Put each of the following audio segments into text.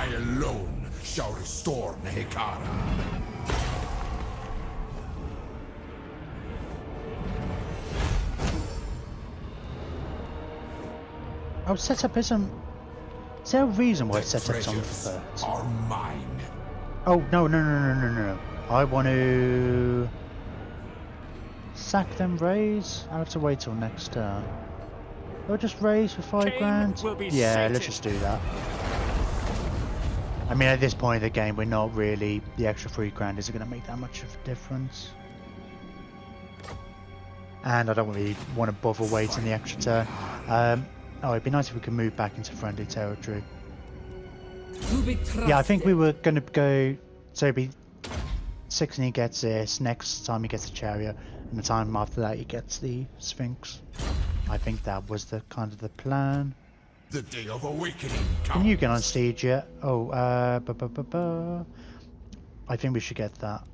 I alone shall restore Nehekara. Oh, setup isn't... Is there a reason why setup's on Treasures first? are mine. Oh, no. I want to... sack them raise? I'll have to wait till next turn. I'll just raise for 5 grand? Yeah, let's just do that. I mean, at this point in the game, we're not really... The extra 3 grand isn't going to make that much of a difference. And I don't really want to bother waiting the extra turn. Oh, it'd be nice if we could move back into friendly territory. Yeah, I think we were going to go... So it'd be 16 he gets this, next time he gets a chariot, and the time after that he gets the Sphinx. I think that was the kind of the plan. The day of awakening comes. Can you get on stage yet? Oh, I think we should get that.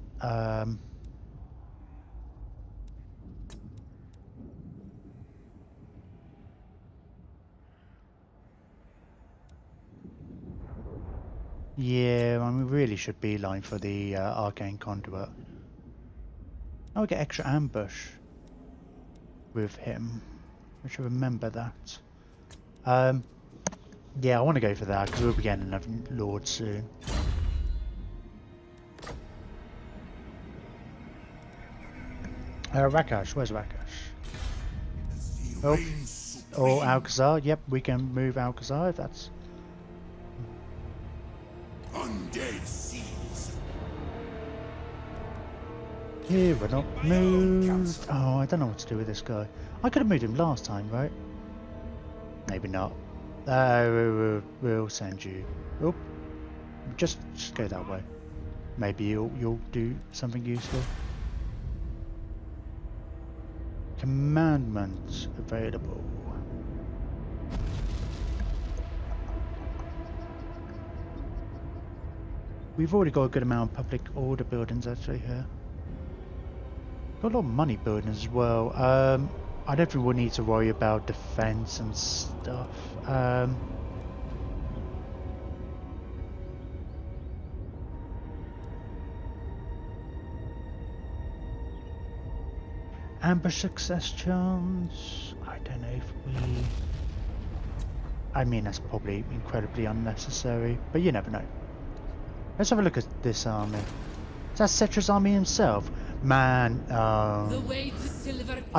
Yeah, I mean, we really should beeline for the Arcane Conduit. Oh, we get extra ambush with him. We should remember that. Yeah, I want to go for that because we'll be getting another Lord soon. Rakash, where's Rakash? Oh, Alcazar. Yep, we can move Alcazar if that's... Undead seas. Here, we're not moved. Oh, I don't know what to do with this guy. I could have moved him last time, right? Maybe not. We'll send you. Oh, just go that way. Maybe you'll do something useful. Commandments available. We've already got a good amount of public order buildings actually here. Got a lot of money buildings as well. I don't think we'll need to worry about defense and stuff. Ambush success chance. I don't know if we... I mean, that's probably incredibly unnecessary, but you never know. Let's have a look at this army. Is that Cetra's army himself? Man, I've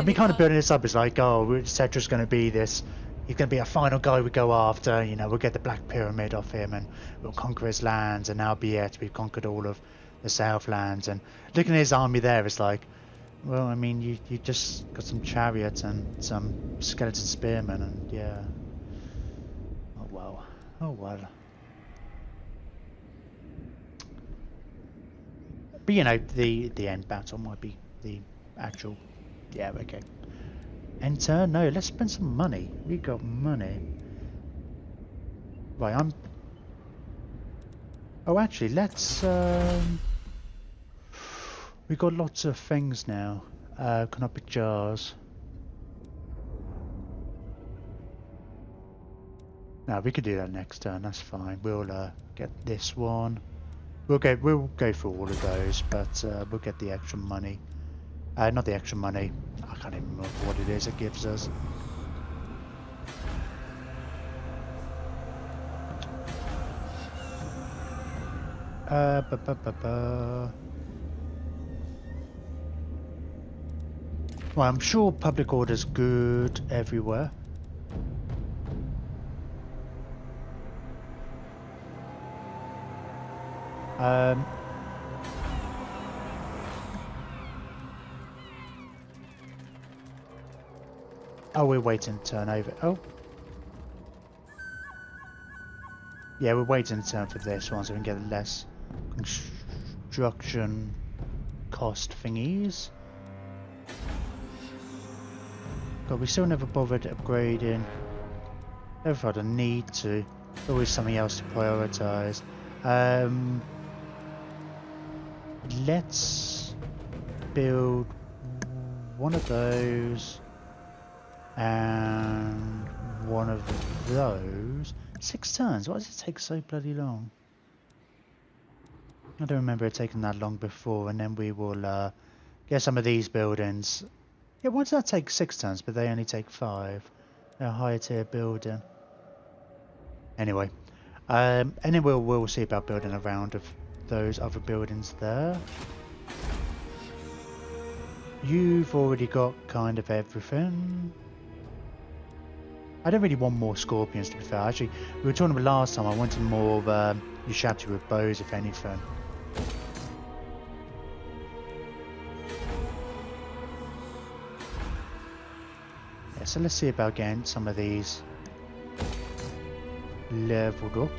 been kind of building this up. It's like, oh, Cetra's going to be this. He's going to be a final guy we go after. You know, we'll get the Black Pyramid off him and we'll conquer his lands. And now be it. We've conquered all of the Southlands. And looking at his army there, it's like, well, I mean, you just got some chariots and some skeleton spearmen. And yeah. Oh, well. Oh, well. But you know, the end battle might be the actual... Yeah, okay. Enter? No, let's spend some money. We got money. Right, I'm... Oh, actually, let's... We got lots of things now. Canopic jars. No, we could do that next turn. That's fine. We'll get this one. We'll go for all of those, but we'll get the extra money. Not the extra money. I can't even remember what it is it gives us. Well, I'm sure public order's good everywhere. Oh, we're waiting to turn over. Oh. Yeah, we're waiting to turn for this one so we can get less construction cost thingies. God, we still never bothered upgrading. Never felt a need to. Always something else to prioritise. Let's build one of those and one of those. 6 turns. Why does it take so bloody long? I don't remember it taking that long before, and then we will get some of these buildings. Yeah, why does that take 6 turns, but they only take 5? They're a higher tier building. Anyway, and then we'll see about building a round of those other buildings there. You've already got kind of everything. I don't really want more scorpions, to be fair. Actually, we were talking about last time, I wanted more of Ushabti with bows, if anything. Yeah, so let's see about getting some of these leveled up.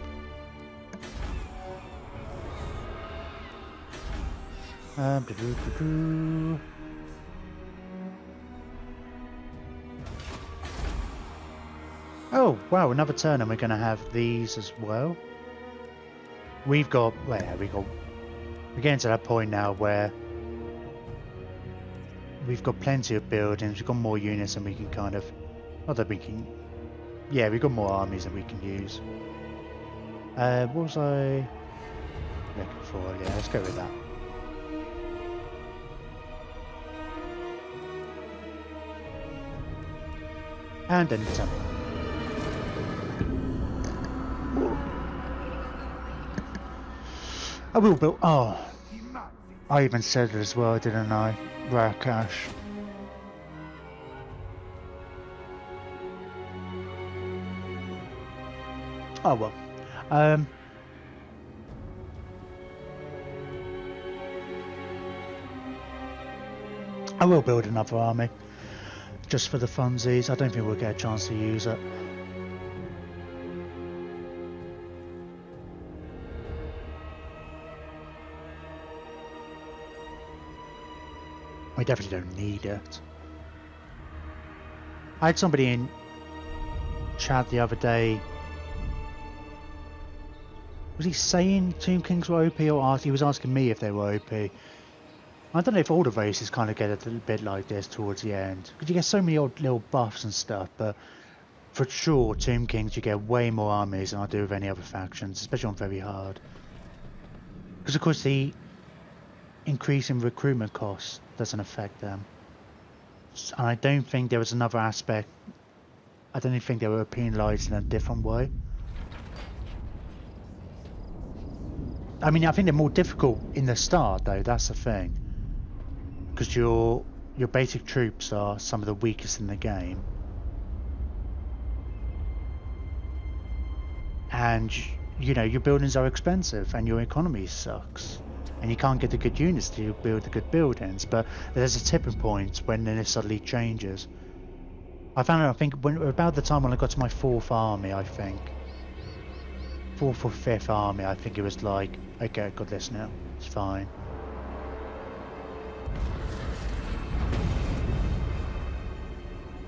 Oh wow, another turn and we're going to have these as well. We've got, we're getting to that point now where we've got plenty of buildings, we've got more units than we can kind of, not that we can, yeah, we've got more armies that we can use. What was I looking for? Yeah, let's go with that. And then some. I will build. Oh, I even said it as well, didn't I? Rakash. Oh well. I will build another army just for the funsies. I don't think we'll get a chance to use it. We definitely don't need it. I had somebody in chat the other day. Was he saying Tomb Kings were OP, or he was asking me if they were OP? I don't know if all the races kind of get a little bit like this towards the end, because you get so many odd little buffs and stuff, but for sure Tomb Kings you get way more armies than I do with any other factions, especially on very hard. Because of course the increase in recruitment costs doesn't affect them. And I don't think there was another aspect, I don't think they were penalised in a different way. I mean, I think they're more difficult in the start though, that's the thing. Because your basic troops are some of the weakest in the game. And, you know, your buildings are expensive and your economy sucks. And you can't get the good units to build the good buildings, but there's a tipping point when then it suddenly changes. I found out, I think, when about the time when I got to my 4th army, I think. 4th or 5th army, I think it was like, okay, I've got this now, it's fine.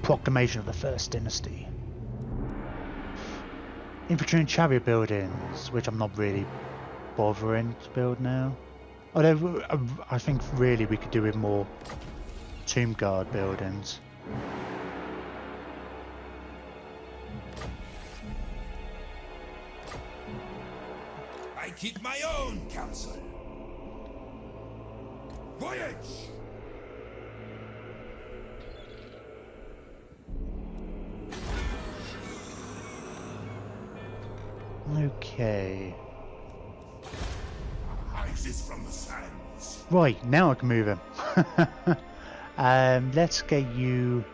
Proclamation of the First Dynasty. Infantry and chariot buildings, which I'm not really bothering to build now. Although, I think really we could do with more Tomb Guard buildings. I keep my own counsel. Voyage! Okay. Rises from the sands. Right, now I can move him. Let's get you...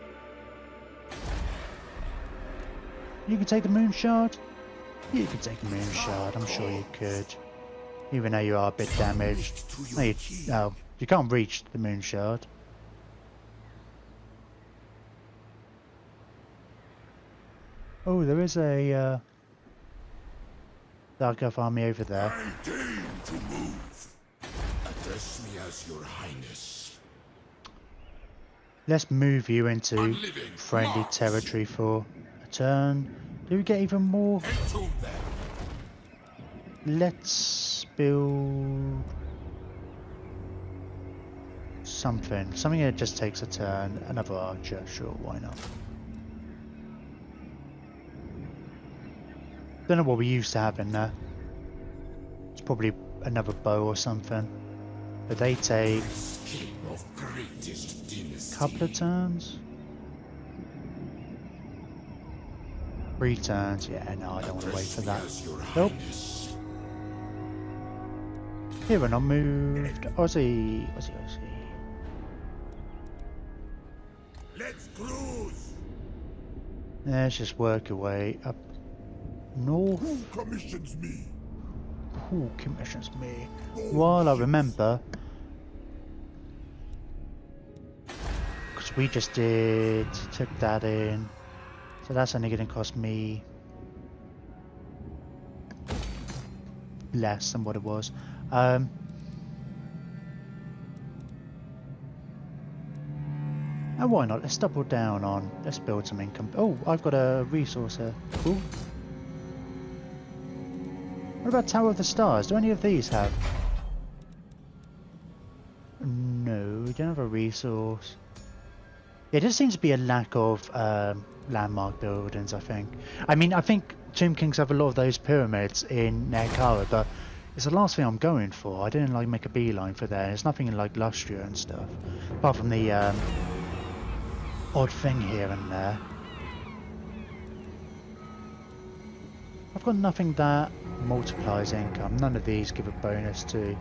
You can take the moon shard? You can take the moon shard, I'm sure you could. Even though you are a bit damaged. No, you can't reach the moon shard. Oh, there is a Dark Elf army over there. I deign to move. Address me as your highness. Let's move you into friendly Mars. territory for a turn. Do we get even more? Entomb them. Let's build something. Something that just takes a turn. Another archer, sure, why not? Don't know what we used to have in there. It's probably another bow or something. But they take King of greatest a dynasty. couple of turns. 3 turns. Yeah, no, I don't want to wait for Address me that. as your Nope. highness. Here and I moved. Aussie. Let's cruise. Let's just work our way up north. Who commissions me? Who commissions me? While I remember, because we just took that in, so that's only going to cost me less than what it was. And why not? Let's double down on. Let's build some income. Oh, I've got a resource here. Cool. What about Tower of the Stars? Do any of these have? No, we don't have a resource. Yeah, there seems to be a lack of landmark buildings, I think. I mean, I think Tomb Kings have a lot of those pyramids in Nekara, but it's the last thing I'm going for. I didn't like make a beeline for there. There's nothing in like Lustria and stuff. Apart from the odd thing here and there. I've got nothing that multiplies income. None of these give a bonus to.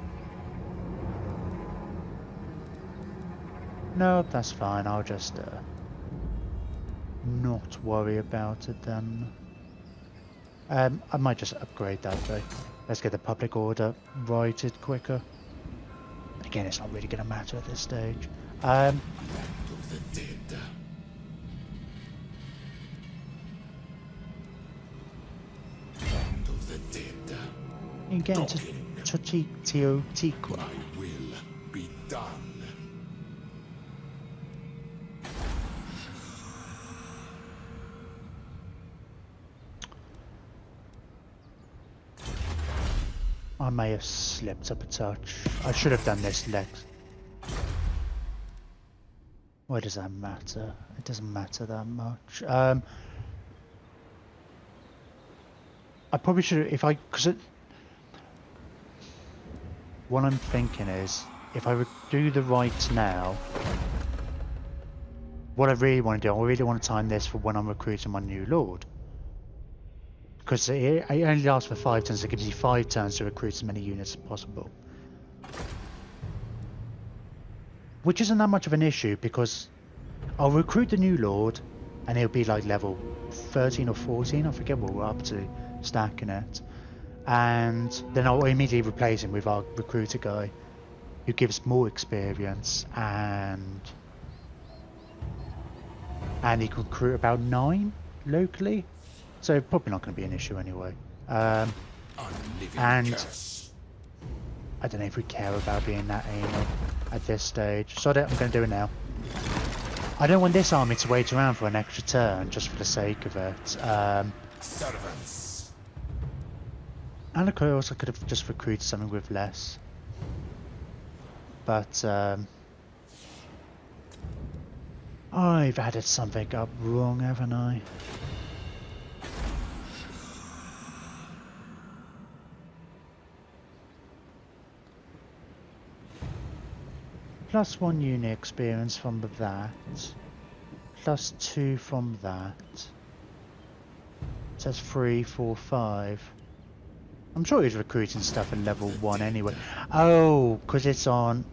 No, that's fine. I'll just not worry about it then. I might just upgrade that though. Let's get the public order righted quicker. Again, it's not really going to matter at this stage. Of the dead. Land of the dead. You can get into Teotihuacan. My will be done. I may have slipped up a touch. I should have done this next. Why does that matter? It doesn't matter that much. I probably should, if I, what I'm thinking is, if I do the rights now, what I really want to do, I really want to time this for when I'm recruiting my new lord. Because it only lasts for 5 turns, it gives you 5 turns to recruit as many units as possible. Which isn't that much of an issue, because I'll recruit the new lord, and he'll be like level 13 or 14, I forget what we're up to, stacking it. And then I'll immediately replace him with our recruiter guy, who gives more experience, and he can recruit about 9 locally. So probably not going to be an issue anyway. And I don't know if we care about being that anal at this stage. So I'm going to do it now. I don't want this army to wait around for an extra turn just for the sake of it. Servants. And of course I could have just recruited something with less. But I've added something up wrong, haven't I? +1 unit experience from that, +2 from that. So that's 3, 4, 5. I'm sure he's recruiting stuff at level 1 anyway. Oh, because it's on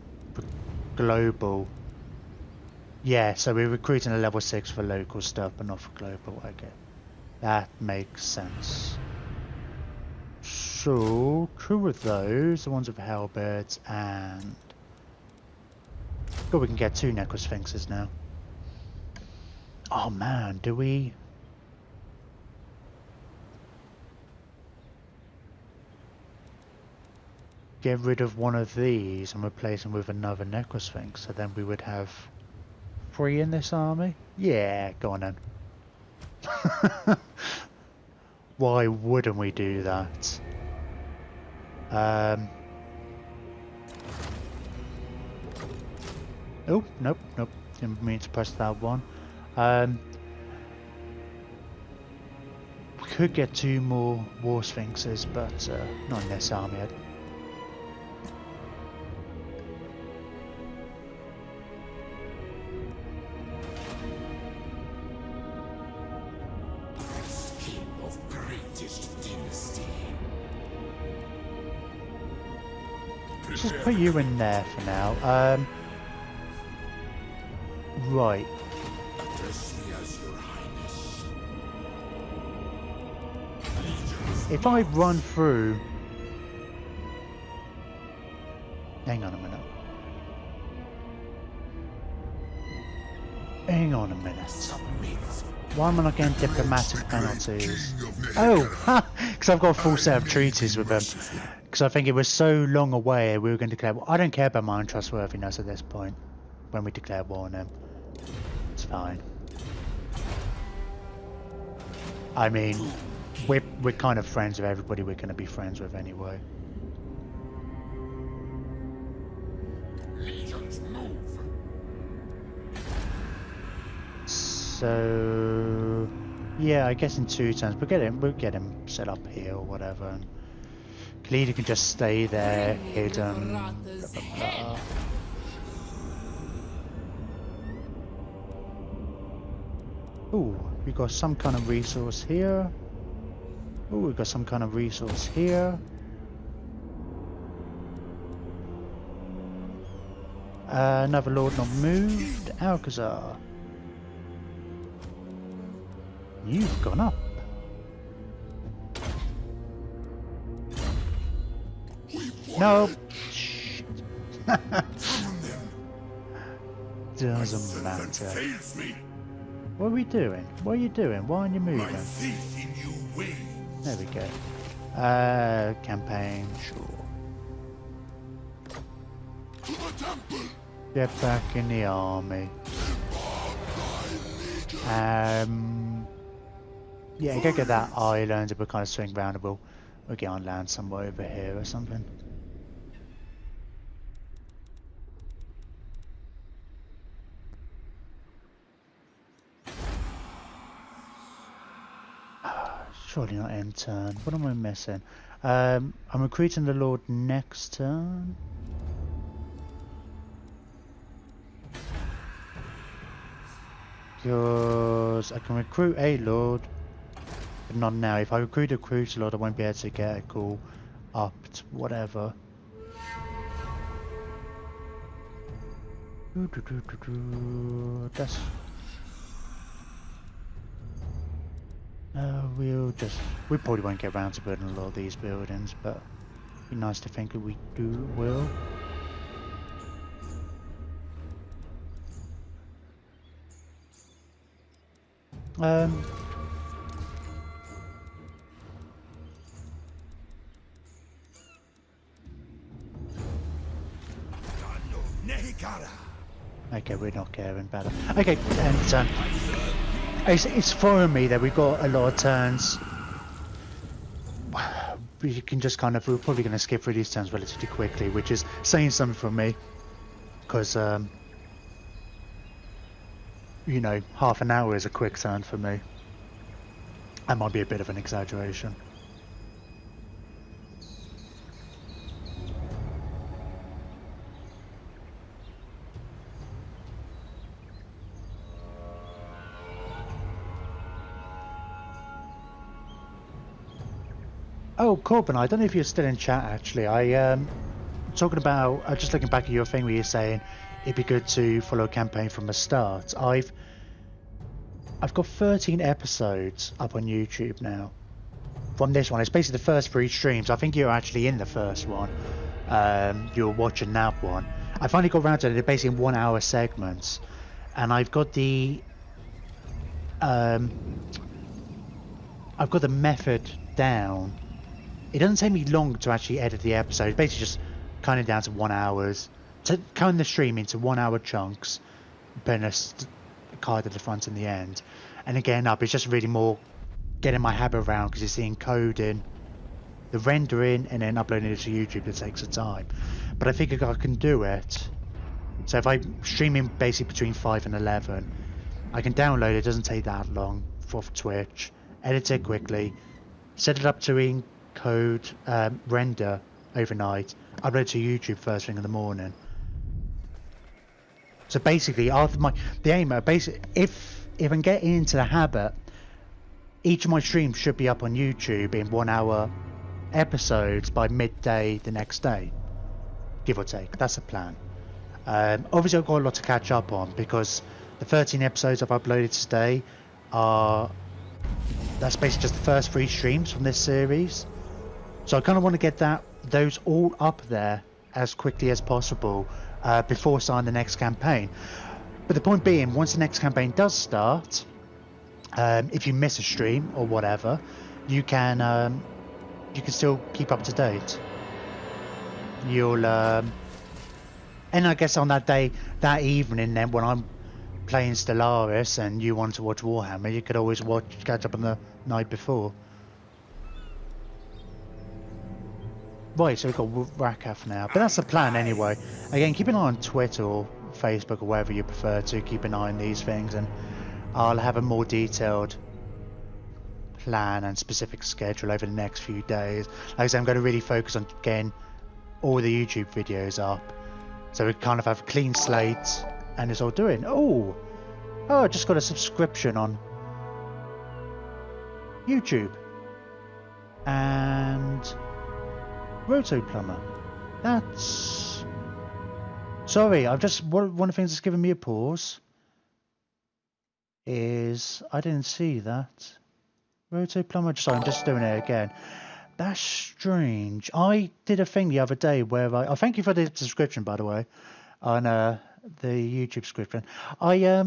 global. Yeah, so we're recruiting a level 6 for local stuff, but not for global. Okay, that makes sense. So 2 of those, the ones with halberds and. But we can get 2 necrosphinxes now. Oh man, do we? Get rid of one of these and replace them with another necrosphinx, so then we would have 3 in this army? Yeah, go on then. Why wouldn't we do that? Oh, nope. Didn't mean to press that one. We could get 2 more War Sphinxes, but not in this army. British dynasty. Just put you in there for now. Right. Address me as your highness. If I run through... Hang on a minute. Hang on a minute. Submit. Why am I not getting diplomatic penalties? Oh! Because I've got a full set of treaties with them. Because I think it was so long away we were going to declare... I don't care about my untrustworthiness at this point. When we declare war on them. It's fine. I mean, we're kind of friends with everybody we're going to be friends with anyway. Legions move. So... Yeah, I guess in 2 turns we'll get him set up here or whatever. And Khalida can just stay there, hidden. Blah, blah, blah. Ooh, we got some kind of resource here. Ooh, we got some kind of resource here. Another lord not moved. Alcazar. You've gone up. No. Shit. Doesn't matter. What are we doing? What are you doing? Why aren't you moving? My faith in you wanes. There we go. Campaign, sure. To the temple. Get back in the army. Yeah, go get that island if we're kind of swing roundable. We'll get on land somewhere over here or something. Surely not end turn. What am I missing? I'm recruiting the Lord next turn. Because I can recruit a Lord, but not now. If I recruit a Cruiser Lord, I won't be able to get a call up to whatever. That's... we probably won't get around to building a lot of these buildings, but it'd be nice to think that we will. Okay, we're not caring about it. Okay, and it's throwing me that we've got a lot of turns. We can just we're probably going to skip through these turns relatively quickly, which is saying something from me, because you know, half an hour is a quick turn for me. That might be a bit of an exaggeration. Oh, Corbin, I don't know if you're still in chat actually. Talking about, just looking back at your thing where you're saying it'd be good to follow a campaign from the start. I've got 13 episodes up on YouTube now from this one. It's basically the first 3 streams. I think you're actually in the first one. You're watching that one. I finally got around to it. They're basically in 1 hour segments, and I've got the method down. It doesn't take me long to actually edit the episode. It's basically just kind of down to 1 hour. To count the stream into 1 hour chunks, putting a card at the front and the end, and again up. It's just really more getting my habit around, because it's the encoding, the rendering, and then uploading it to YouTube that takes the time. But I think I can do it. So if I'm streaming basically between 5 and 11, I can download it. It doesn't take that long off Twitch. Edit it quickly, set it up to encode, render overnight, upload it to YouTube first thing in the morning. So basically, after the aim, basically, if I can get into the habit each of my streams should be up on YouTube in 1 hour episodes by midday the next day, give or take. That's the plan. Obviously I've got a lot to catch up on because the 13 episodes I've uploaded today that's basically just the first 3 streams from this series. So I kind of want to get those all up there as quickly as possible before starting the next campaign. But the point being, once the next campaign does start, if you miss a stream or whatever, you can still keep up to date. You'll and I guess on that day, that evening, then when I'm playing Stellaris and you want to watch Warhammer, you could always catch up on the night before. Right, so we've got Rakath now, but that's the plan anyway. Again, keep an eye on Twitter or Facebook or wherever you prefer to keep an eye on these things, and I'll have a more detailed plan and specific schedule over the next few days. Like I said, I'm going to really focus on getting all the YouTube videos up, so we kind of have a clean slate and it's all doing. Oh, I just got a subscription on YouTube and Roto Plumber. That's... Sorry, I've just... One of the things that's given me a pause is... I didn't see that. Roto Plumber... Sorry, I'm just doing it again. That's strange. I did a thing the other day where I... Oh, thank you for the subscription, by the way. On the YouTube subscription. I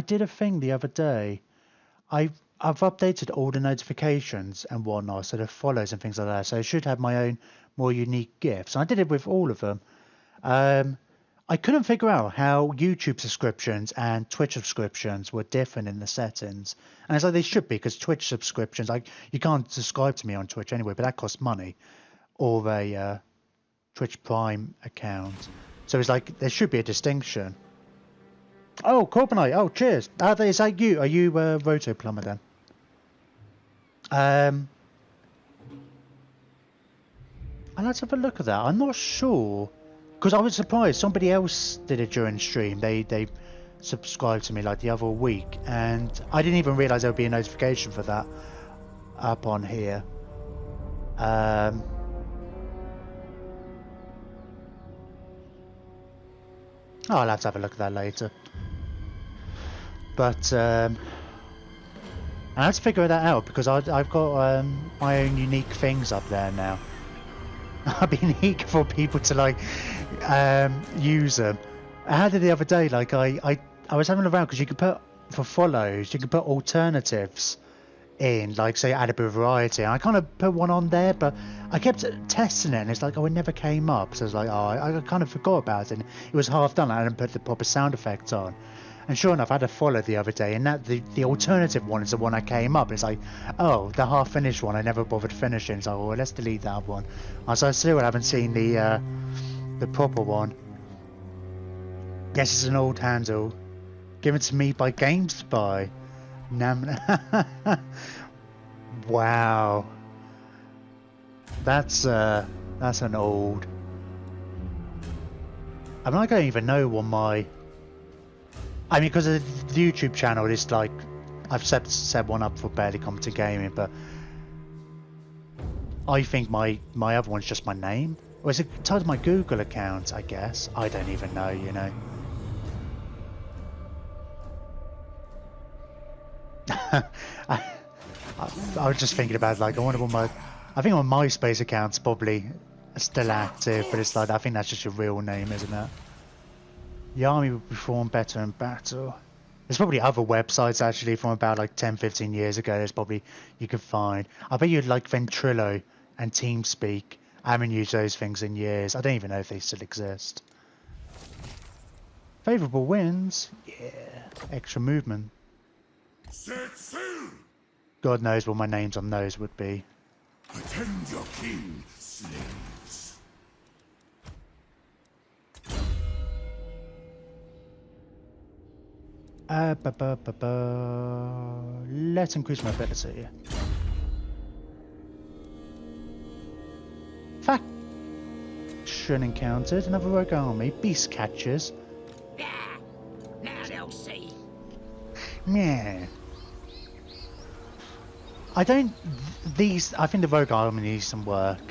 did a thing the other day. I've updated all the notifications and whatnot, so the follows and things like that. So I should have my own more unique gifts. And I did it with all of them. I couldn't figure out how YouTube subscriptions and Twitch subscriptions were different in the settings. And it's like they should be, because Twitch subscriptions, you can't subscribe to me on Twitch anyway, but that costs money. Or a Twitch Prime account. So it's like there should be a distinction. Oh, Corbinite. Oh, cheers. Is that you? Are you Roto Plumber then? I'll have to have a look at that. I'm not sure, because I was surprised somebody else did it during stream. They subscribed to me like the other week, and I didn't even realise there would be a notification for that up on here. I'll have to have a look at that later. But I have to figure that out, because I've got my own unique things up there now. I've been eager for people to like use them. I had it the other day. Like I was having around, because you could put, for follows, you can put alternatives in, like say add a bit of variety. And I kind of put one on there, but I kept testing it and it's like, oh, it never came up. So I was like, oh, I kind of forgot about it. And it was half done. I hadn't put the proper sound effects on. And sure enough, I had a follow the other day, and that the alternative one is the one I came up. It's like, oh, the half-finished one I never bothered finishing. So, well, let's delete that one. So I still haven't seen the proper one. Guess it's an old handle, given to me by GameSpy. Wow, that's an old. I mean, I don't even know what my. I mean, because the YouTube channel is like, I've set one up for Barely Competent Gaming, but I think my other one's just my name. Or is it tied to my Google account, I guess? I don't even know, you know. I was just thinking about, like, I wonder what I think my MySpace account's probably still active, but it's like, I think that's just your real name, isn't it? The army would perform better in battle. There's probably other websites actually from about like 10-15 years ago. There's probably you could find. I bet you'd like Ventrilo and TeamSpeak. I haven't used those things in years. I don't even know if they still exist. Favourable winds? Yeah. Extra movement. Set sail! God knows what my names on those would be. Attend your king, slaves. Let's increase my ability. Faction encountered. Another rogue army. Beast catchers. Now they'll see. Yeah. I don't... These... I think the rogue army needs some work.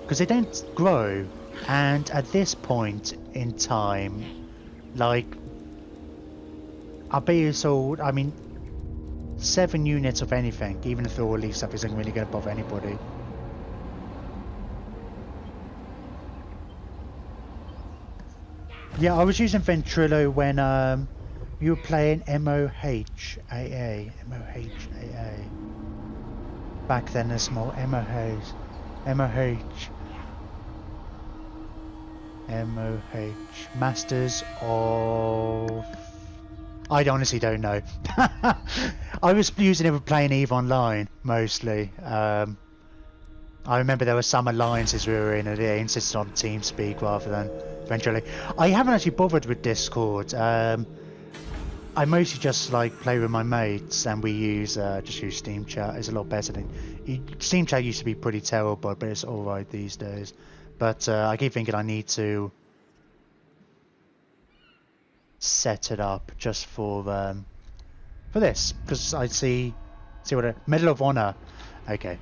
Because they don't grow. And at this point in time, like... I bet you sold... I mean... 7 units of anything, even if they're all leased up, isn't really going to bother anybody. Yeah, I was using Ventrilo when you were playing MOHAA. Back then, there's small MOH. Masters of... I honestly don't know. I was using it for playing EVE Online, mostly. I remember there were some alliances we were in and they insisted on TeamSpeak rather than eventually. I haven't actually bothered with Discord. I mostly just like play with my mates and we use just use Steam Chat. It's a lot better than... Steam Chat used to be pretty terrible, but it's alright these days. But I keep thinking I need to set it up just for this, because I see what a Medal of Honor. Okay.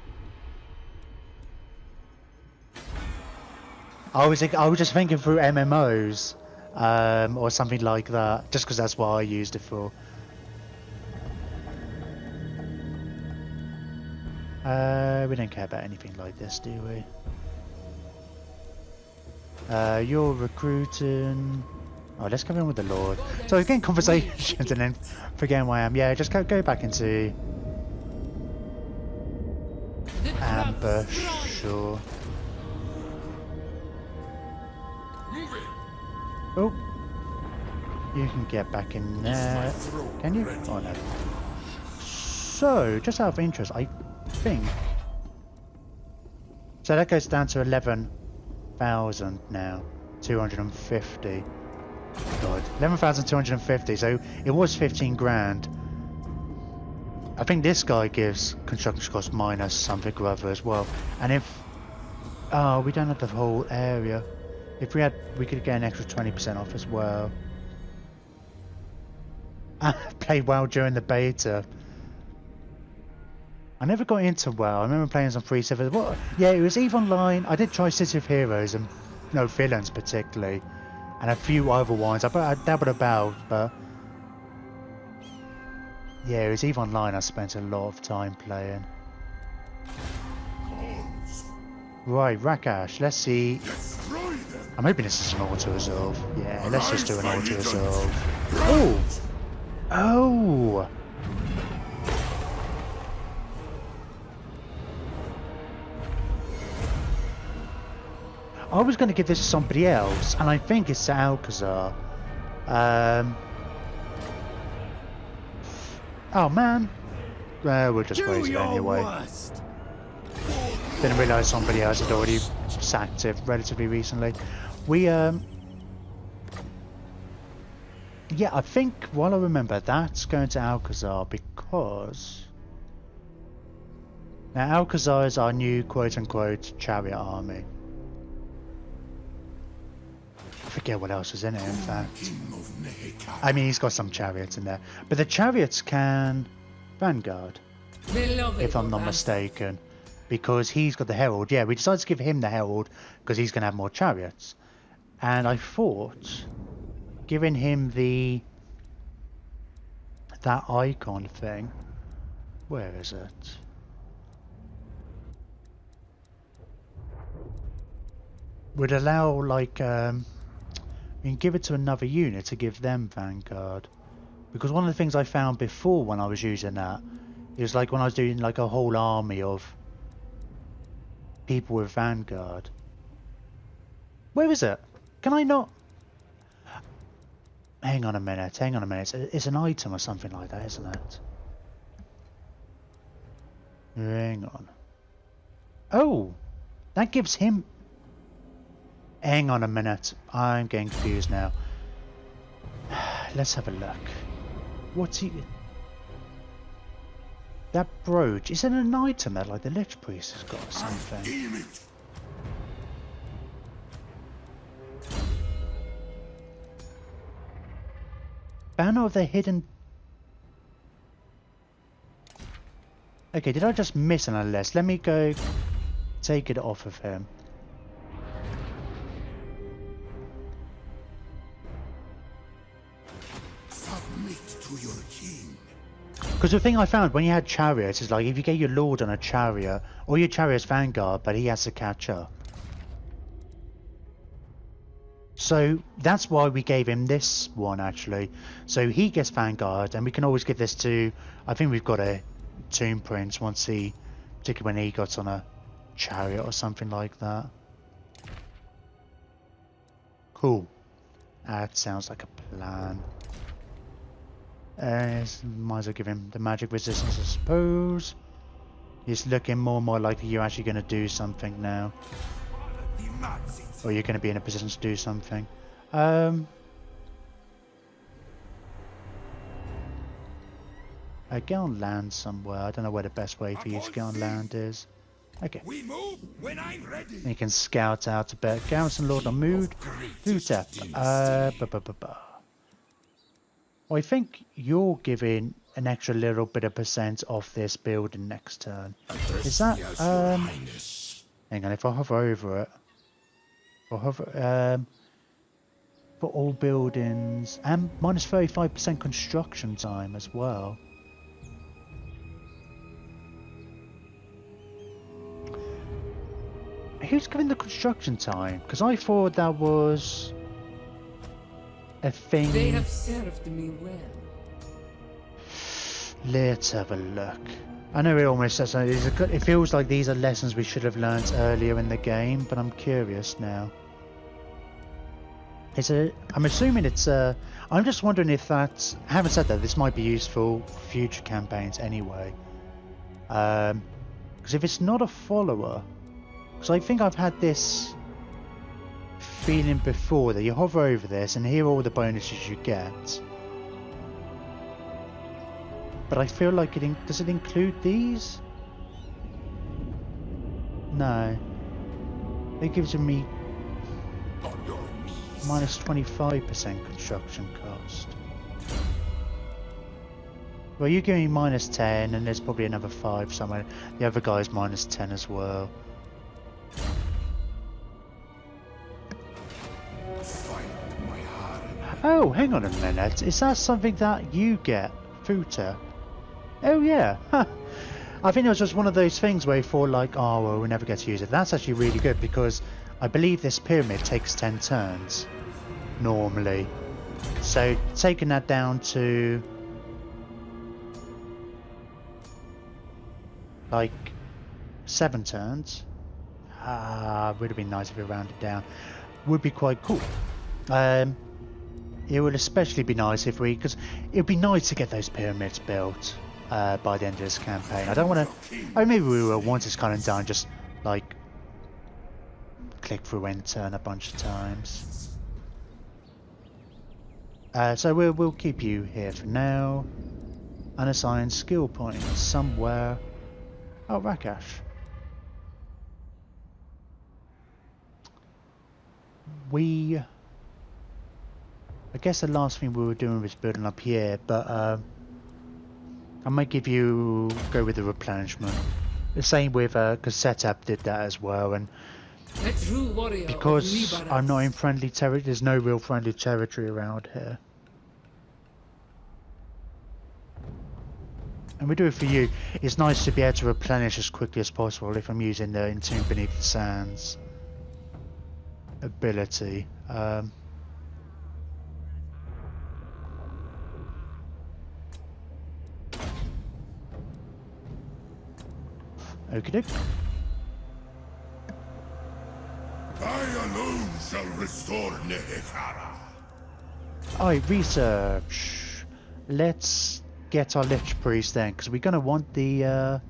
I was just thinking through MMOs or something like that, just because that's what I used it for. We don't care about anything like this, do we? You're recruiting. Oh, let's come in with the Lord. So I was getting conversations and then forgetting where I am. Yeah, just go back into ambush, sure. Oh, you can get back in there. Can you? Oh no. So, just out of interest, I think. So that goes down to 11,000 now. 250. God, 11,250. So it was 15 grand. I think this guy gives construction cost minus something or other as well. And if we don't have the whole area. If we had, we could get an extra 20% off as well. I played WoW during the beta. I never got into WoW. I remember playing some free servers. What? Yeah, it was EVE Online. I did try City of Heroes and no villains particularly. And a few other ones. I dabbled about, but yeah, it was EVE Online I spent a lot of time playing. Right, Rakash, let's see. I'm hoping this is an auto-resolve. Yeah, let's just do an auto-resolve. Oh! Oh! I was going to give this to somebody else, and I think it's to Alcazar. Oh man. We'll just raise it anyway. Didn't realise somebody else had already sacked it relatively recently. We, yeah, I think, while I remember, that's going to Alcazar because... Now, Alcazar is our new quote-unquote chariot army. I forget what else is in it, in fact. I mean, he's got some chariots in there. But the chariots can Vanguard, if I'm not mistaken. Because he's got the Herald. Yeah, we decided to give him the Herald because he's going to have more chariots. And I thought giving him that icon thing. Where is it? Would allow, like, we can give it to another unit to give them Vanguard. Because one of the things I found before when I was using that is like when I was doing like a whole army of people with Vanguard. Where is it? Can I not? Hang on a minute, hang on a minute. It's an item or something like that, isn't it? Hang on. Oh! That gives him... Hang on a minute. I'm getting confused now. Let's have a look. What's he... That brooch, is it an item that like the Lich Priest has got or something? Banner of the Hidden Okay, did I just miss an unless? Let me go take it off of him. Submit to your king. Because the thing I found when you had chariots is like if you get your lord on a chariot, or your chariot's vanguard, but he has to catch up. So that's why we gave him this one actually. So he gets vanguard, and we can always give this to. I think we've got a Tomb Prince once he, particularly when he got on a chariot or something like that. Cool. That sounds like a plan. Might as well give him the magic resistance, I suppose. He's looking more and more like you're actually going to do something now. Or you're going to be in a position to do something. I get on land somewhere. I don't know where the best way for you to get on land is. Okay. We move when I'm ready. You can scout out a bit. Garrison Lord on mood. Utep. Well, I think you're giving an extra little bit of percent off this building next turn. Is that hang on, if I hover over it. If I hover for all buildings and minus 35% construction time as well. Who's giving the construction time? Because I thought that was a thing. They have served me well. Let's have a look. I know it almost says it feels like these are lessons we should have learnt earlier in the game, but I'm curious now. I'm assuming it's I'm just wondering if that's. Having said that, this might be useful for future campaigns anyway. Because if it's not a follower, because I think I've had this feeling before that you hover over this and here are all the bonuses you get. But I feel like does it include these? No. It gives me minus 25% construction cost. Well, you give me minus 10 and there's probably another 5 somewhere. The other guy's minus 10 as well. Oh, hang on a minute. Is that something that you get, Futa? Oh yeah. Huh. I think it was just one of those things where you thought like, oh well, we'll never get to use it. That's actually really good because I believe this pyramid takes 10 turns normally. So taking that down to like 7 turns. Would have been nice if we rounded down. Would be quite cool. It would especially be nice if we, because it would be nice to get those pyramids built by the end of this campaign. I don't want to. Oh, maybe we will once it's kind of done. Just like click through enter a bunch of times. So we'll keep you here for now. Unassigned skill points somewhere. Oh, Rakash. I guess the last thing we were doing was building up here, but I might go with the replenishment. The same with because Setup did that as well, and A true warrior because I'm not in friendly territory, there's no real friendly territory around here. And we do it for you. It's nice to be able to replenish as quickly as possible if I'm using the Entomb Beneath the Sands ability. Okie doke. I alone shall restore Nehekara. Alright, research. Let's get our Lich Priest then, because we're going to want the...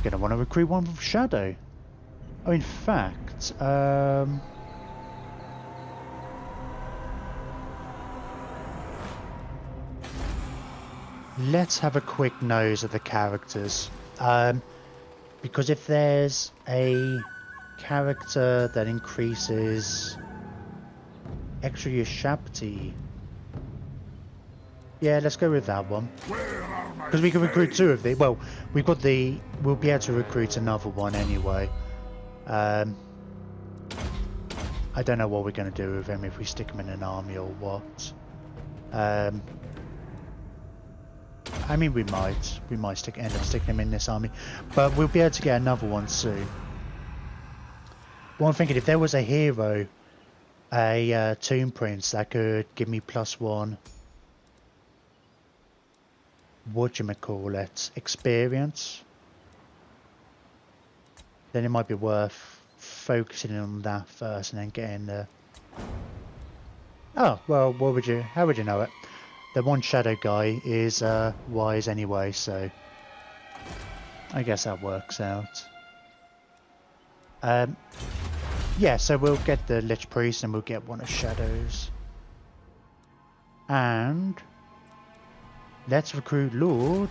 going to want to recruit one from Shadow. Oh, in fact... let's have a quick nose at the characters. Because if there's a character that increases extra Yashabti, Yeah, let's go with that one. Where are my Because we can recruit slaves? 2 of the... Well, we've got the... We'll be able to recruit another one anyway. I don't know what we're going to do with him, if we stick him in an army or what. I mean, we might. We might end up sticking him in this army. But we'll be able to get another one soon. Well, I'm thinking if there was a hero, a Tomb Prince that could give me +1... whatchamacallit, experience, then it might be worth focusing on that first and then getting the... Oh, well, how would you know it? The one shadow guy is wise anyway, so I guess that works out. Yeah, so we'll get the Lich Priest and we'll get one of Shadows. And let's recruit Lord.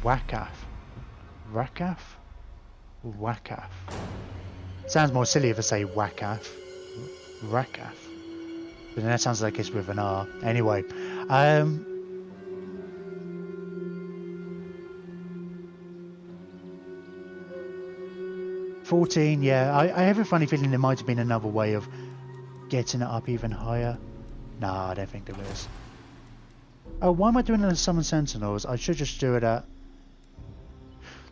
Wakath. Sounds more silly if I say Wakath. Rakath. But then that sounds like it's with an R. Anyway, 14, yeah. I have a funny feeling there might have been another way of getting it up even higher. Nah, I don't think there is. Oh, why am I doing it on Summon Sentinels? I should just do it at...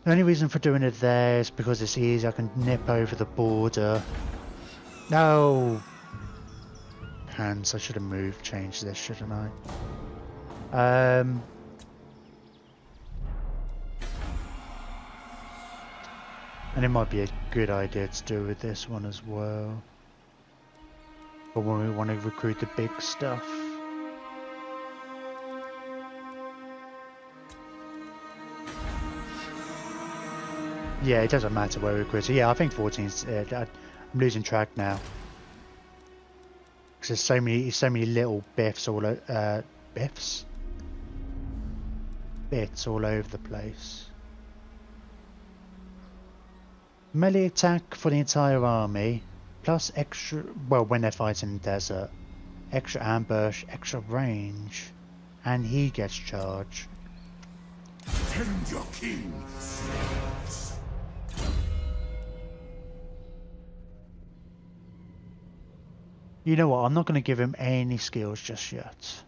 The only reason for doing it there is because it's easy. I can nip over the border. No! Hands, I should have changed this, shouldn't I? And it might be a good idea to do with this one as well. But when we want to recruit the big stuff. Yeah, it doesn't matter where we recruit. So yeah, I think 14's... I'm losing track now. Because there's so many little biffs all... biffs? Bits all over the place. Melee attack for the entire army, plus extra, well, when they're fighting in the desert, extra ambush, extra range, and he gets charged. Tend your king, slaves. You know what, I'm not going to give him any skills just yet.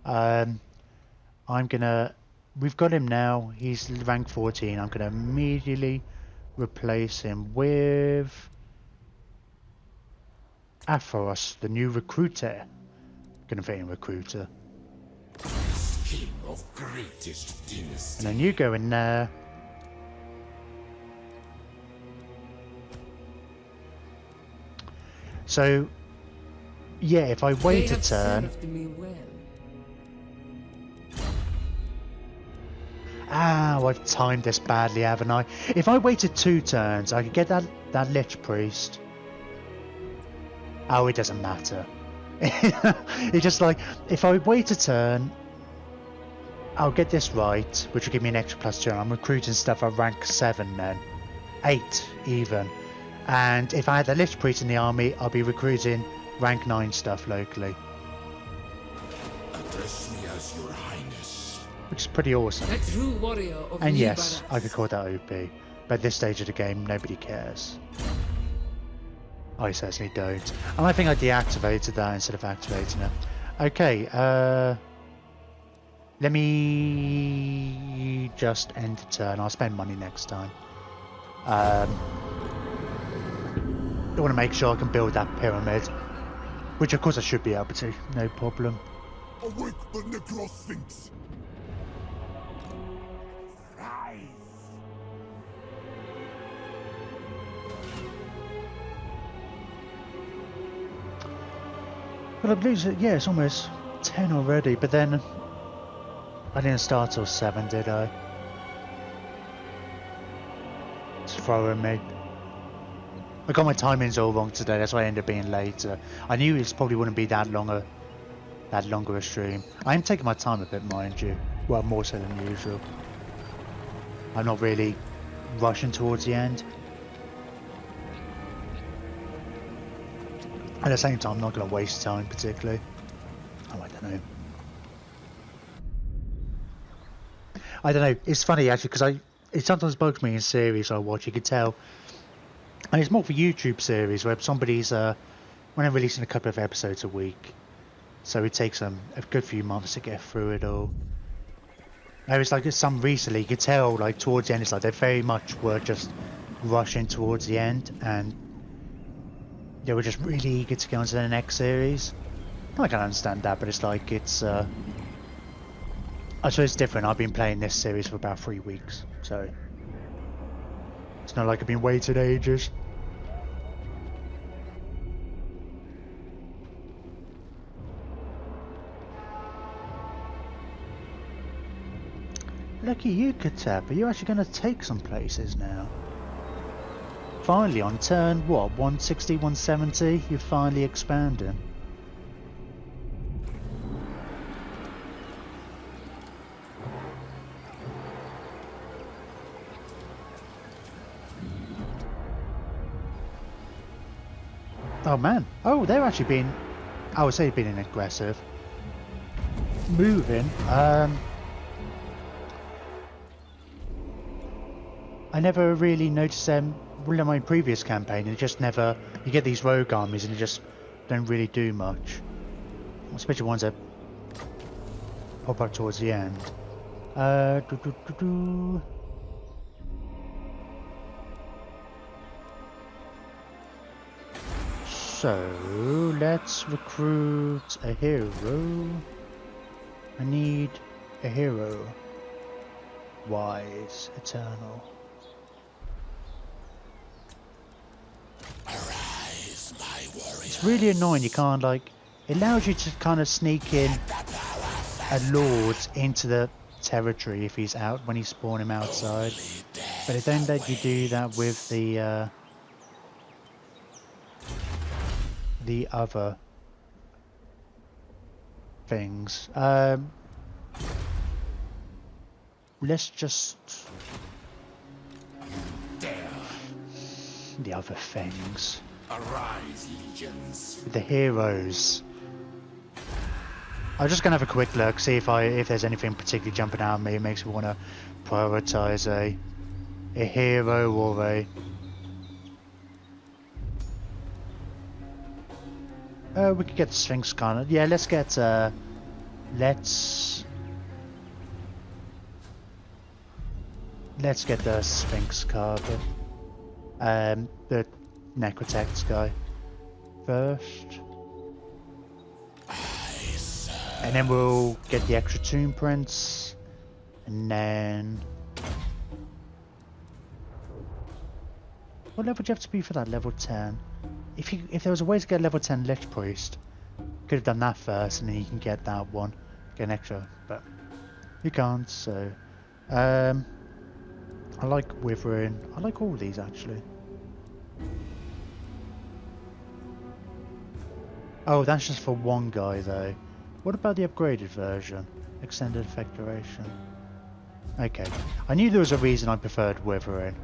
We've got him now, he's rank 14, I'm going to immediately replace him with Aphros, the new recruiter. Gonna fit in recruiter. King of greatest dynasty. And then you go in there. So yeah, if I wait a turn. Ah, I've timed this badly, haven't I? If I waited 2 turns, I could get that Lich Priest. Oh, it doesn't matter. It's just like, if I wait a turn, I'll get this right, which will give me an extra +2. I'm recruiting stuff at rank 7 then. 8 even. And if I had the Lich Priest in the army, I'll be recruiting rank 9 stuff locally. Address me as your highness. Which is pretty awesome. A true warrior of And yes, Liberas. I could call that OP. But at this stage of the game, nobody cares. I certainly don't. And I think I deactivated that instead of activating it. Okay, let me just end the turn. I'll spend money next time. I want to make sure I can build that pyramid. Which of course I should be able to, no problem. Awake the Necrosphinx. Rise. Well, I believe it. Yeah, it's almost 10 already, but then I didn't start till 7, did I? It's throwing me. I got my timings all wrong today, that's why I ended up being later. I knew it probably wouldn't be that longer a stream. I am taking my time a bit, mind you. Well, more so than usual. I'm not really rushing towards the end. At the same time, I'm not going to waste time particularly. Oh, I don't know. I don't know. It's funny actually because it sometimes bugs me in series I watch. You can tell, and it's more for YouTube series where somebody's when they're releasing a couple of episodes a week, so it takes them a good few months to get through it all. Whereas like some recently, you can tell like towards the end, it's like they very much were just rushing towards the end, and they were just really eager to go on to the next series. I can understand that, but it's like it's. I suppose it's different. I've been playing this series for about 3 weeks, so it's not like I've been waiting ages. Lucky you, Katap. Are you actually going to take some places now? Finally, on turn, what, 160, 170? You're finally expanding. Oh man. Oh, they're actually being... I would say being aggressive. Moving. I never really noticed them in my previous campaign. It just never... You get these rogue armies and they just don't really do much. Especially ones that pop up towards the end. So, let's recruit a hero. I need a hero. Wise, eternal. Arise, my warrior. It's really annoying, you can't like... It allows you to kind of sneak in a lord into the territory if he's out, when you spawn him outside. But it don't let you do that with the other things. Let's just... The other things. Arise, legions. The heroes. I'm just gonna have a quick look, see if there's anything particularly jumping out at me. It makes me want to prioritize a hero or a... we could get the Sphinx kind of... Yeah, let's get... Let's get the Sphinx card. The Necrotex guy first. And then we'll get the extra tomb prints. And then... What level do you have to be for that? Level 10. If there was a way to get level 10 Lich Priest, could have done that first and then you can get that one. Get an extra, but you can't, so... I like Withering. I like all these actually. Oh, that's just for one guy though. What about the upgraded version? Extended effect duration. Okay. I knew there was a reason I preferred Withering.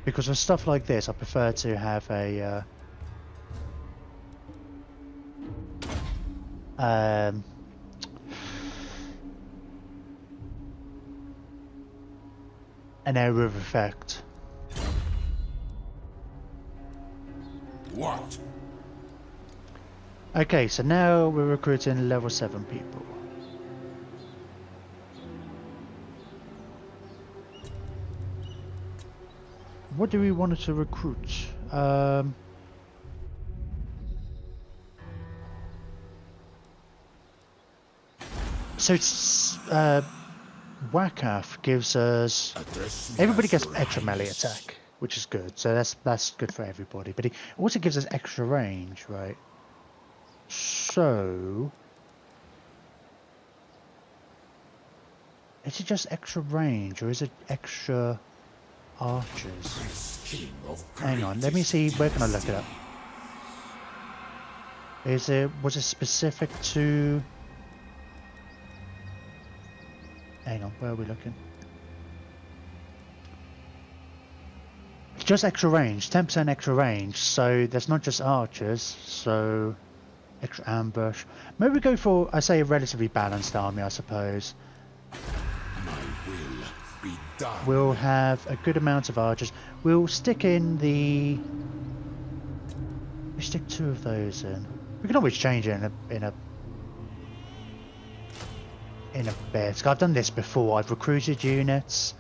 Because for stuff like this, I prefer to have a... an area of effect. What? Okay, so now we're recruiting level 7 people. What do we want to recruit? So it's Wakath gives us... Everybody gets extra melee attack, which is good. So that's good for everybody. But it also gives us extra range, right? So... Is it just extra range or is it extra archers? Hang on, let me see, where can I look it up? Was it specific to... Hang on, where are we looking? just extra range, 10% extra range, so there's not just archers, so extra ambush. Maybe we go for, I say, a relatively balanced army, I suppose. My will be done. We'll have a good amount of archers. We'll stick in the... We stick 2 of those in. We can always change it in a bit. I've done this before. I've recruited units,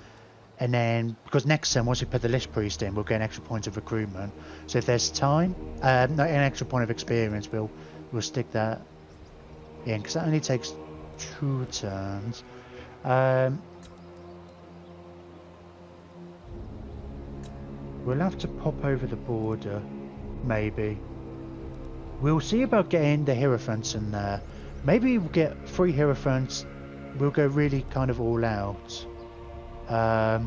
and then because next turn once we put the Lich Priest in, we'll get an extra point of recruitment. So if there's time, not an extra point of experience, we'll stick that in because that only takes 2 turns. We'll have to pop over the border, maybe. We'll see about getting the Hierophants in there. Maybe we'll get 3 Hierophants. We'll go really kind of all out. How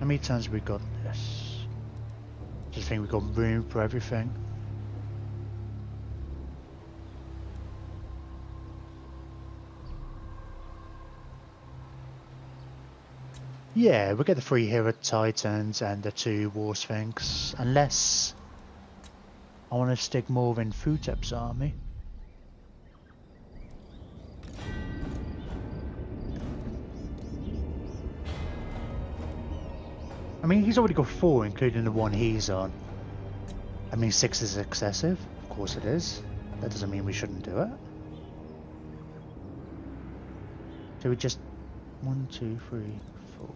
many times have we got this? Just think we've got room for everything. Yeah, we'll get the 3 Hero Titans and the 2 War Sphinx, unless I want to stick more in Futep's army. I mean, he's already got 4, including the one he's on. I mean, 6 is excessive. Of course it is. That doesn't mean we shouldn't do it. So we just... 1, 2, 3, 4.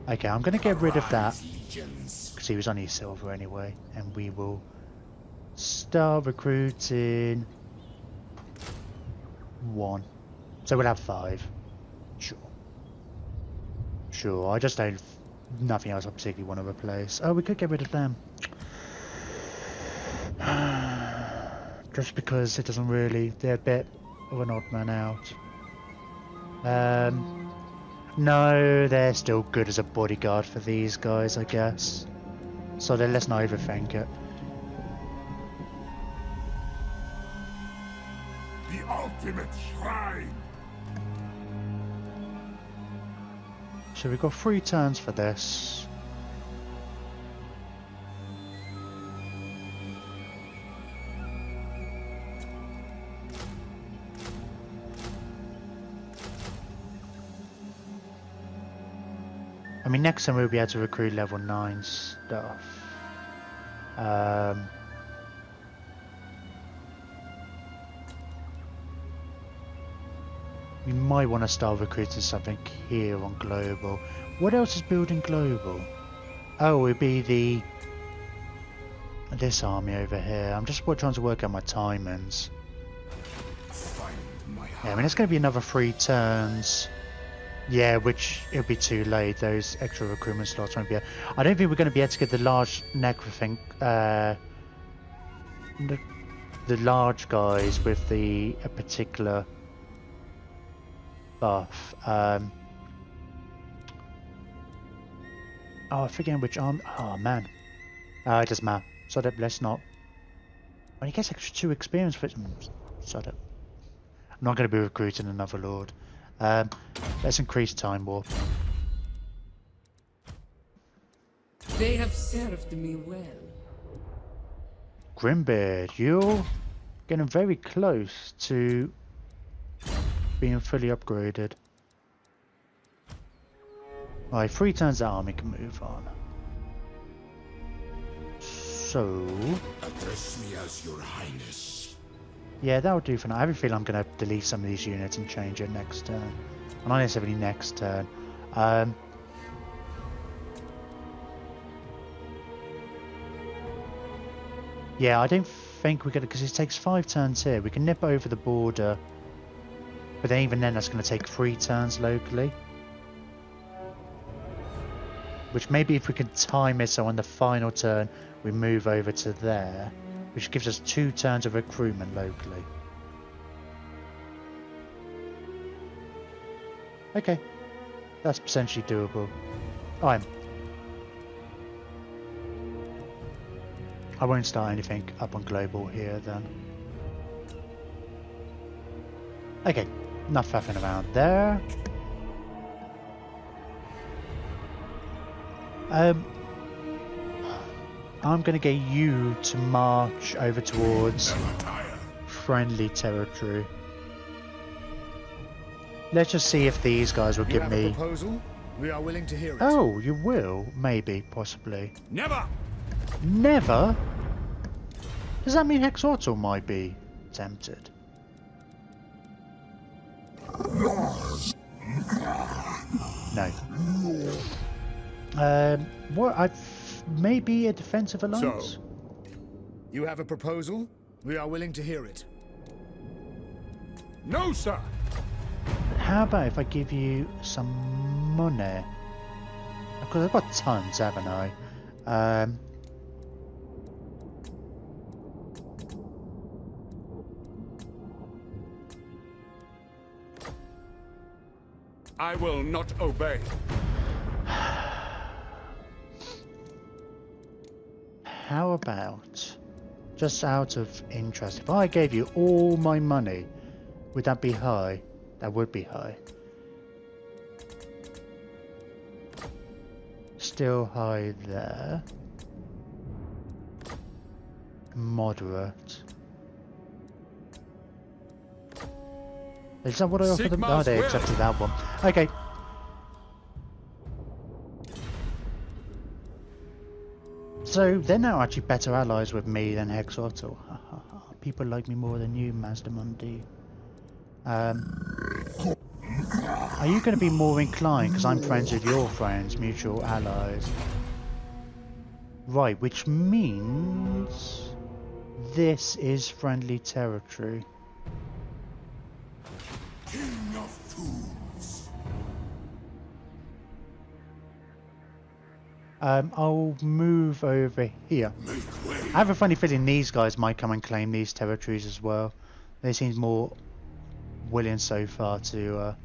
Okay, I'm going to get rid of that. Because he was only silver anyway. And we will start recruiting 1. So we'll have 5. Sure. Sure, I just don't... Nothing else I particularly want to replace. Oh, we could get rid of them. Just because it doesn't really... They're a bit of an odd man out. No, they're still good as a bodyguard for these guys, I guess. So then let's not overthink it. The ultimate shrine. So we've got 3 turns for this. I mean, next time we'll be able to recruit level 9 stuff. We might want to start recruiting something here on global. What else is building global? Oh, it'd be this army over here. I'm just trying to work out my timings. Yeah, I mean it's going to be another 3 turns. Yeah, which it'll be too late. Those extra recruitment slots won't be. I don't think we're going to be able to get the large necrothing. The large guys with the particular buff. Oh, I forget which arm. Oh man, it doesn't matter. So that let's not. When he gets extra 2 experience for it, so that I'm not going to be recruiting another lord. Let's increase time warp. They have served me well. Grimbeard, you're getting very close to being fully upgraded. Right, 3 turns the army can move on. So... Address me as your highness. Yeah, that'll do for now. I have a feeling I'm going to delete some of these units and change it next turn. Well, not necessarily next turn. Yeah, I don't think we're going to... Because it takes 5 turns here. We can nip over the border. But then even then, that's going to take 3 turns locally. Which maybe if we could time it so on the final turn, we move over to there. Which gives us 2 turns of recruitment locally. Okay. That's potentially doable. I won't start anything up on global here then. Okay. Enough faffing around there. I'm going to get you to march over towards friendly territory. Let's just see if these guys will give me... a proposal? We are willing to hear it. Oh, you will? Maybe, possibly. Never! Never? Does that mean Hexortal might be tempted? No. What? Maybe a defensive alliance? So, you have a proposal? We are willing to hear it. No, sir! How about if I give you some money? Because I've got tons, haven't I? I will not obey. How about, just out of interest, if I gave you all my money, would that be high? That would be high. Still high there. Moderate. Is that what I offered them? Oh, they accepted that one. Okay. So they're now actually better allies with me than Hexortal. People like me more than you, Mazdamundi. Are you going to be more inclined because I'm friends with your friends, mutual allies? Right, which means this is friendly territory. King of fools. I'll move over here. I have a funny feeling these guys might come and claim these territories as well. They seem more willing so far to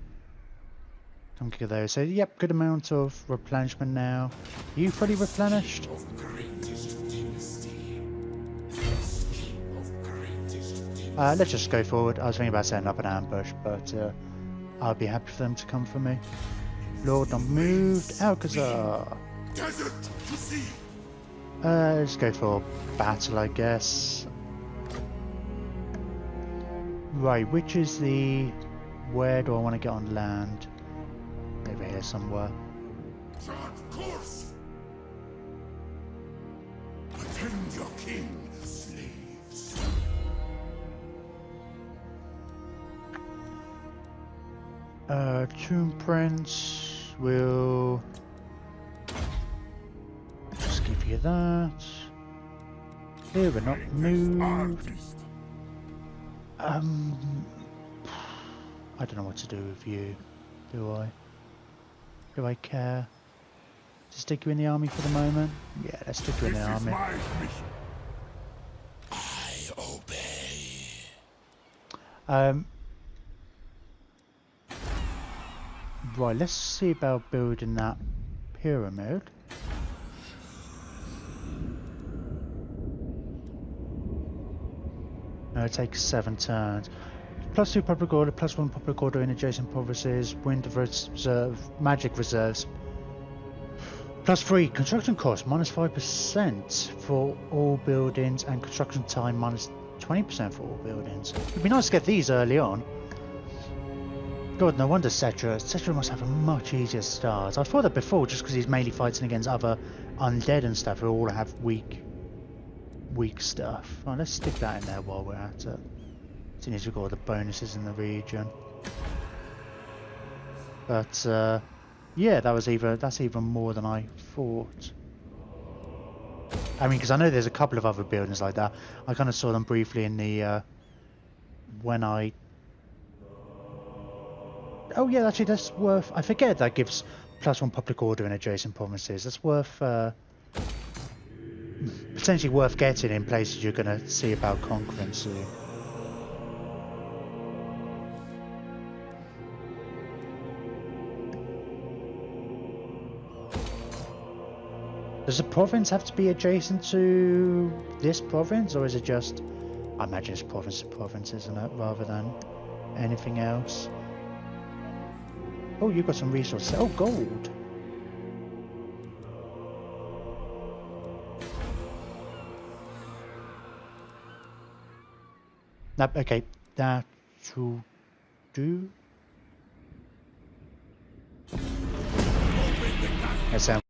conquer those. So yep, good amount of replenishment now. Are you fully replenished? Let's just go forward. I was thinking about setting up an ambush, but I'll be happy for them to come for me. Lord not moved. Alcazar. Desert to sea. Let's go for battle, I guess. Right, which is the... Where do I want to get on land? Over here somewhere. Chart course. Attend your king, slaves. Tomb Prince will... Just give you that. Here, we're not moved. I don't know what to do with you, do I? Do I care? To stick you in the army for the moment? Yeah, let's stick you in the army. I obey. Right, let's see about building that pyramid. It takes 7 turns. +2 public order, +1 public order in adjacent provinces, wind reserve, magic reserves. +3 construction cost, -5% for all buildings, and construction time -20% for all buildings. It'd be nice to get these early on. God, no wonder Cetra must have a much easier start. I thought that before, just because he's mainly fighting against other undead and stuff who all have weak stuff. Right, let's stick that in there while we're at it. Seeing as we've got all the bonuses in the region. But yeah, that's even more than I thought. I mean, because I know there's a couple of other buildings like that. I kind of saw them briefly in the when I. Oh yeah, actually that's worth. I forget that gives +1 public order in adjacent provinces. That's worth. Potentially worth getting in places you're going to see about conquering soon. Does the province have to be adjacent to this province, or is it just... I imagine it's province to province, isn't it, rather than anything else. Oh, you've got some resources. Oh, gold. Okay, that will do. That sounds